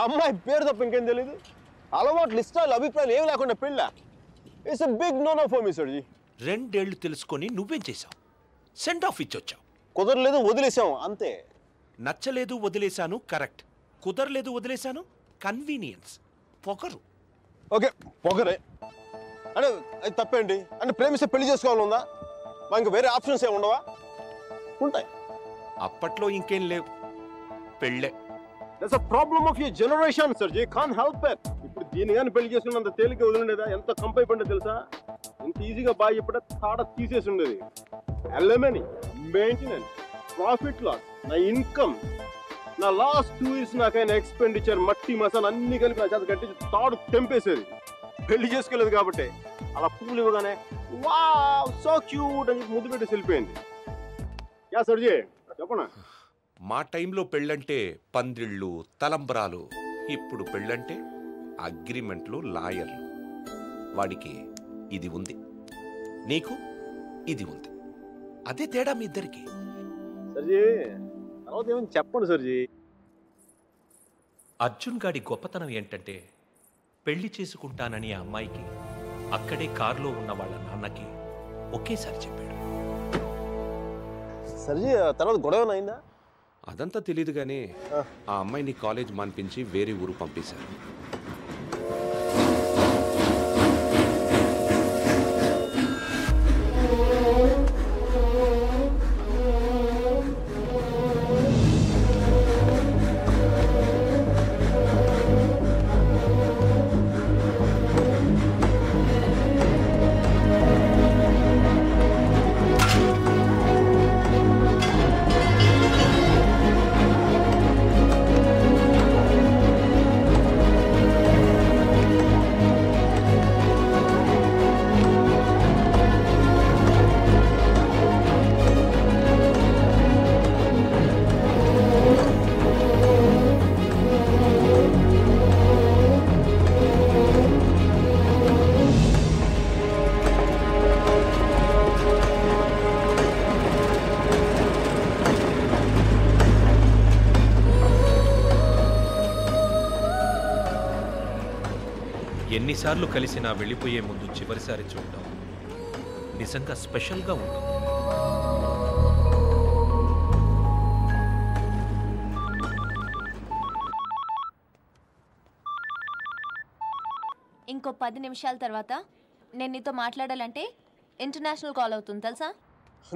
అమ్మాయి పేరు తప్ప ఇంకేం తెలీదు. అలవాట్లు, ఇష్టాలు, అభిప్రాయాలు ఏమి లేకుండా పెళ్ళా? It's a big no no for me సర్జీ. 2 ఏళ్ళు తెలుసుకొని నువ్వేం చేశావు? సెండ్ ఆఫ్ ఇచ్చొచ్చావు. కుదరలేదు, వదిలేసాం అంతే. నచ్చలేదు, వదిలేశాను కరెక్ట్. కుదరలేదు, వదిలేశాను కన్వీనియన్స్, పొగరు. ఓకే పొగరే అంటే అది తప్పేంటి? అంటే ప్రేమిస్తే పెళ్లి చేసుకోవాలి ఉందా? మా ఇంకా వేరే ఆప్షన్స్ ఏమి ఉండవా? ఉంటాయి. అప్పట్లో ఇంకేం లేవు, పెళ్ళే. That's a problem of your generation సర్జీ. Can't help it. ఇప్పుడు దీని కానీ పెళ్లి చేసుకున్నంత తేలిక వదిలిండేదా? ఎంత కంపై పడ్డా తెలుసా? ఇంత ఈజీగా బాగా చెప్పడా తాడ తీసేసి ఉండేది. ఎలమనీ, మెయింటెనెన్స్, ప్రాఫిట్ లాస్, నా ఇన్కమ్, నా లాస్ట్ 2 years నాకైనా ఎక్స్పెండిచర్, మట్టి మసాలా అన్ని కలిపి నా చేత కట్టించి తాడు తెంపేసేది. పెళ్లి చేసుకోలేదు కాబట్టి అలా పువ్వులు ఇవ్వగానే వావ్ సో క్యూట్ అని ముద్దు పెట్టి వెళ్ళిపోయింది. యా సర్జీ చెప్పనా? మా టైంలో పెళ్ళంటే పందిళ్ళు, తలంబ్రాలు. ఇప్పుడు పెళ్ళంటే అగ్రిమెంట్లు, లాయర్లు. వాడికి ఇది ఉంది, నీకు ఇది ఉంది. అదే తేడా మీ ఇద్దరికి. సర్జీ తర్వాత ఏమైనా చెప్పండి సర్జీ. అర్జున్ గాడి గొప్పతనం ఏంటంటే పెళ్లి చేసుకుంటానని ఆ అమ్మాయికి అక్కడే కారులో ఉన్న వాళ్ళ నాన్నకి ఒకేసారి చెప్పాడు. సర్జీ తర్వాత గొడవ అయిందా? అదంతా తెలియదు కానీ ఆ అమ్మాయిని కాలేజ్ మాన్పించి వేరే ఊరు పంపేశారు. ఎన్నిసార్లు కలిసినా వెళ్ళిపోయే ముందు చివరిసారి చూడటం నిజంగా స్పెషల్గా ఉంటుంది. ఇంకో 10 నిమిషాల తర్వాత నేను నీతో మాట్లాడాలంటే ఇంటర్నేషనల్ కాల్ అవుతుంది తెలుసా?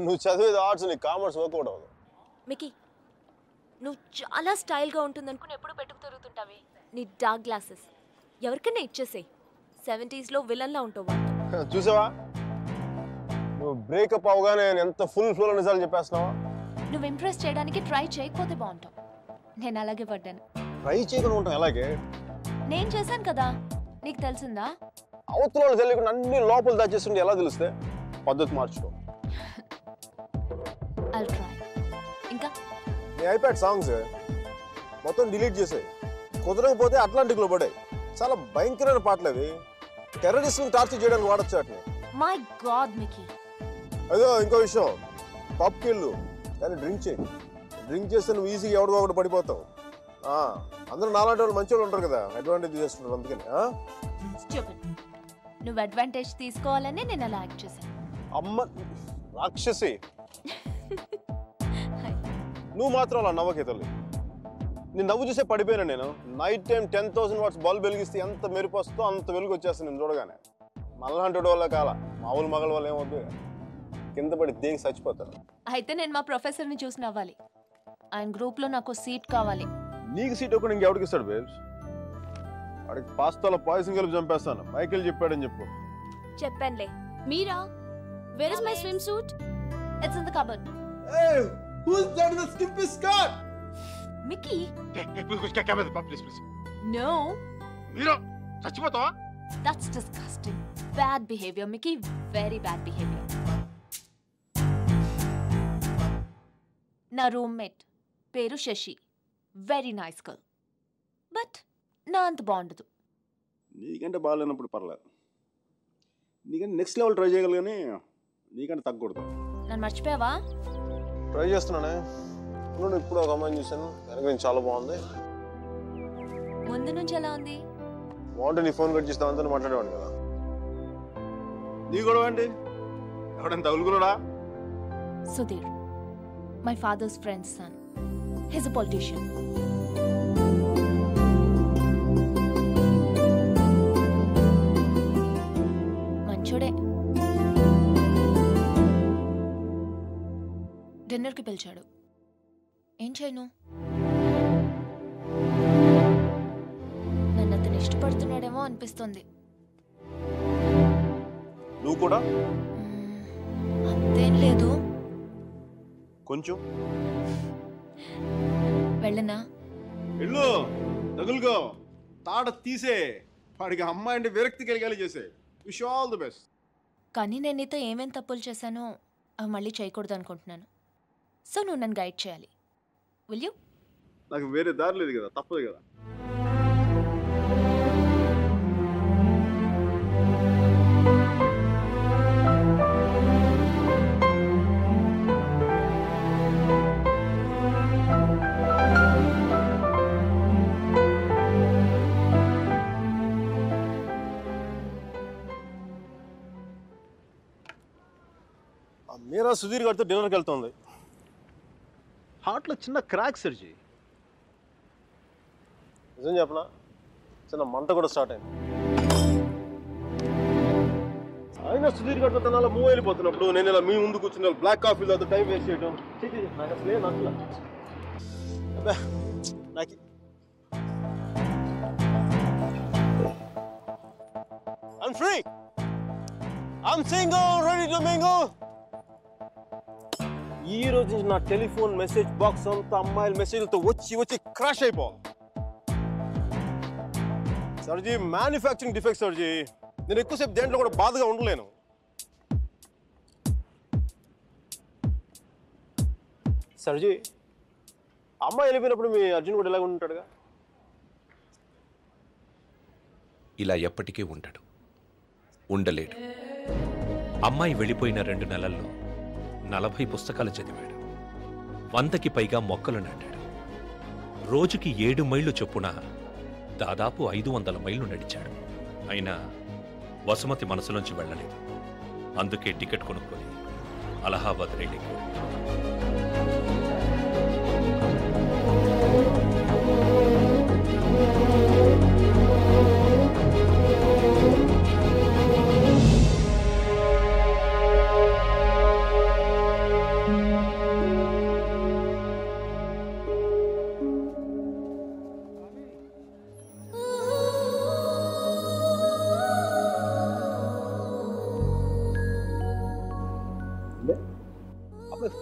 నువ్వు చదివేది ఆర్ట్స్, నీ కామర్స్ వర్కౌట్ అవ్వదు. మికీ, నువ్వు చాలా స్టైల్గా ఉంటుందనుకుని ఎప్పుడు పెట్టుకు తిరుగుతుంటావి. నీ డార్క్ గ్లాసెస్ ఎవరికైనా ఇచ్చేసేయి. 70s విలన్లా ఉంటావు. చూసావా నువ్వు బ్రేకప్ అవగానే ఎంత ఫుల్ ఫ్లోలో నిజాలు చెప్పేస్తున్నావా? నువ్వు ఇంప్రెస్ చేయడానికి ట్రై చేయకపోతే బాగుంటావు. నేను అలాగే పడ్డాను. ట్రై చేయకుండా ఉంటాం ఎలాగే? నేను చేశాను కదా, నీకు తెలిసిందా? అవతల తెలియకుండా అన్ని లోపల దాచేస్తుంటే ఎలా తెలిస్తే? పద్ధతి మార్చుకో. I'll try. ఇంకా నీ ఐప్యాడ్ సాంగ్స్ మొత్తం డిలీట్ చేసాయి. కుదరకపోతే అట్లాంటిక్లో పడాయి. చాలా భయంకరమైన పాటలు అవి. టెర్రరిస్ట్ని టార్చర్ చేయడానికి వాడచ్చు వాటిని. My God Mickey. అదో ఇంకో విషయం, పబ్కి వెళ్ళు కానీ డ్రింక్ చేయి. డ్రింక్ చేస్తే నువ్వు ఈజీగా ఎవరికో ఒకటి పడిపోతావు. అందరూ నాలాంటి వాళ్ళు మంచి వాళ్ళు ఉంటారు కదా, అడ్వాంటేజ్ చేస్తుంటారు. అందుకని నువ్వు అడ్వాంటేజ్ తీసుకోవాలని నేను అలా యాక్ట్ చేశాను. అమ్మ రాక్షసి, నువ్వు మాత్రం అలా నవ్వకే తల్లి. నేను నవ్వు చూసే పడిపోయినా. నేను నైట్ టైం 10,000 watts బల్బ్ వెలిగిస్తే ఎంత మెరుపు వస్తుందో అంత వెలుగు వచ్చేస్తుంది నేను చూడగానే. మళ్ళంటి వాళ్ళ కాల మామూలు మగల వాళ్ళు ఏమవుద్దు, కింద పడి దేనికి చచ్చిపోతారు. అయితే నేను మా ప్రొఫెసర్ని చూసి నవ్వాలి. ఆయన గ్రూప్లో నాకు సీట్ కావాలి. నీకు సీట్ ఒకటి ఇంకెవడికి ఇస్తాడు బేబ్స్? వాడికి పాస్తాలో పాయసం కలిపి చంపేస్తాను. మైకేల్ చెప్పాడని చెప్పు. చెప్పానులే. Mira, where is my swim suit? It's in the cupboard. Hey, who's that in the skimpy skirt? Mickey. Please. No. Mira, చచ్చిపోతావా? That's disgusting. Bad behavior, Mickey. Very bad behavior. నా రూమ్మేట్ పేరు Shashi. Very nice girl. But నా అంత బాగుండదు. నీకంటే బాగాలేనప్పుడు పర్లేదు. నీకంటే నెక్స్ట్ లెవెల్ ట్రై చేయగలరు కానీ నీకంటే తగ్గకూడదు. నన్ను మర్చిపోయావా? ట్రై చేస్తున్నానే. ఇప్పుడు ఒక అమ్మాయిని చూశాను, వెనక నుంచి చాలా బాగుంది. ముందు నుంచి ఎలా ఉంది? బాగుంటే నీ ఫోన్ కట్ చేస్తే అంతా మాట్లాడేవాడు కదా. నీ గొడవ అండి ఎవడైనా తగులుకున్నాడా? Sudheer, my father's friend's son. He's a politician. మంచోడే. డిన్నర్కి పిలిచాడు. ఏం చేయను? నన్ను అతను ఇష్టపడుతున్నాడేమో అనిపిస్తుంది. నువ్వు కూడా అంతేం లేదు. కొంచెం వెళ్ళనా? వెళ్ళు, తగులుకో, తాట తీసే, వాడికి అమ్మాయి అంటే విరక్తి కలిగేలా చేసే. Wish all the best. కానీ నేను నీతో ఏమేం తప్పులు చేశానో అవి మళ్ళీ చేయకూడదు అనుకుంటున్నాను. సో నువ్వు నన్ను గైడ్ చేయాలి. Will you? నాకు వేరే దారి లేదు కదా, తప్పదు కదా. మీరా సుధీర్ గారితో డిన్నర్కి వెళ్తుంది. హార్ట్లో చిన్న క్రాక్ సర్జీ. నిజం చెప్పనా, చిన్న మంట కూడా స్టార్ట్ అయింది. అయినా సుధీర్ గారితో తన అలా మూవ్ వెళ్ళిపోతున్నప్పుడు నేను ఇలా మీ ముందు కూర్చుని బ్లాక్ కాఫీ తాగుతూ టైం వేస్ట్ చేయడం నాకు అసలే నచ్చల. నాకు I'm free. I'm single, ready to mingle. ఈ రోజు నుంచి నా టెలిఫోన్ మెసేజ్ బాక్స్ అంతా అమ్మాయిల మెసేజ్లతో వచ్చి వచ్చి క్రాష్ అయిపోవాలి. సర్జీ, మ్యానుఫ్యాక్చరింగ్ డిఫెక్ట్ సర్జీ. నేను ఎక్కువసేపు దేంట్లో కూడా బాధగా ఉండలేను. సర్జీ, అమ్మాయి వెళ్ళిపోయినప్పుడు మీ అర్జున్ కూడా ఇలాగ ఉంటాడుగా? ఇలా ఎప్పటికీ ఉండడు, ఉండలేడు. అమ్మాయి వెళ్ళిపోయిన 2 నెలల్లో 40 పుస్తకాలు చదివాడు, 100కి పైగా మొక్కలు నాటాడు. రోజుకి 7 మైళ్ళు చొప్పున దాదాపు 500 మైళ్ళు నడిచాడు. అయినా వసుమతి మనసులోంచి వెళ్ళలేదు. అందుకే టికెట్ కొనుక్కొని అలహాబాద్ రైలుకి.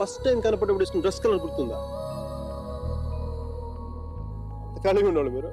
ఫస్ట్ టైం కనపడేప్పుడు డ్రెస్ కలర్ గుర్తుందా? ఖాళీగా ఉండేవాళ్ళు మీరు.